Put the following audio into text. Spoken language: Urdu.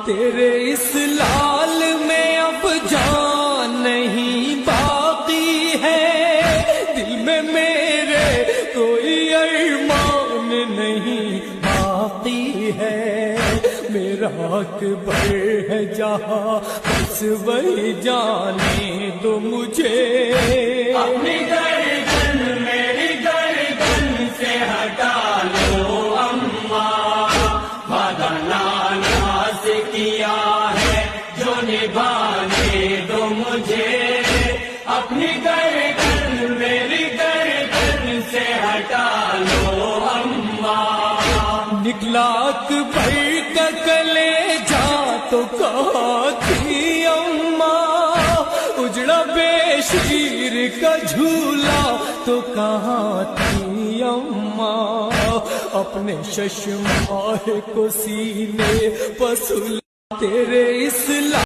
تیرے اس لال میں اب جان نہیں باقی ہے، دل میں میرے کوئی ارمان نہیں باقی ہے، میرا اکبر ہے جہاں بس وہی جانے دو مجھے، اپنی گردن میری گردن سے ہٹا لو اماں، وعدہ نانا سے کیا ہے جو نبھانے دو مجھے، اپنی گردن میری گردن سے ہٹا لو اماں، نکلا اکبر کا کلیجہ تو کہاں تھی اماں، اجڑا بے شیر کا جھولا تو کہاں تھی اماں، اپنے ششماہ کو سینے پسلا تیرے اس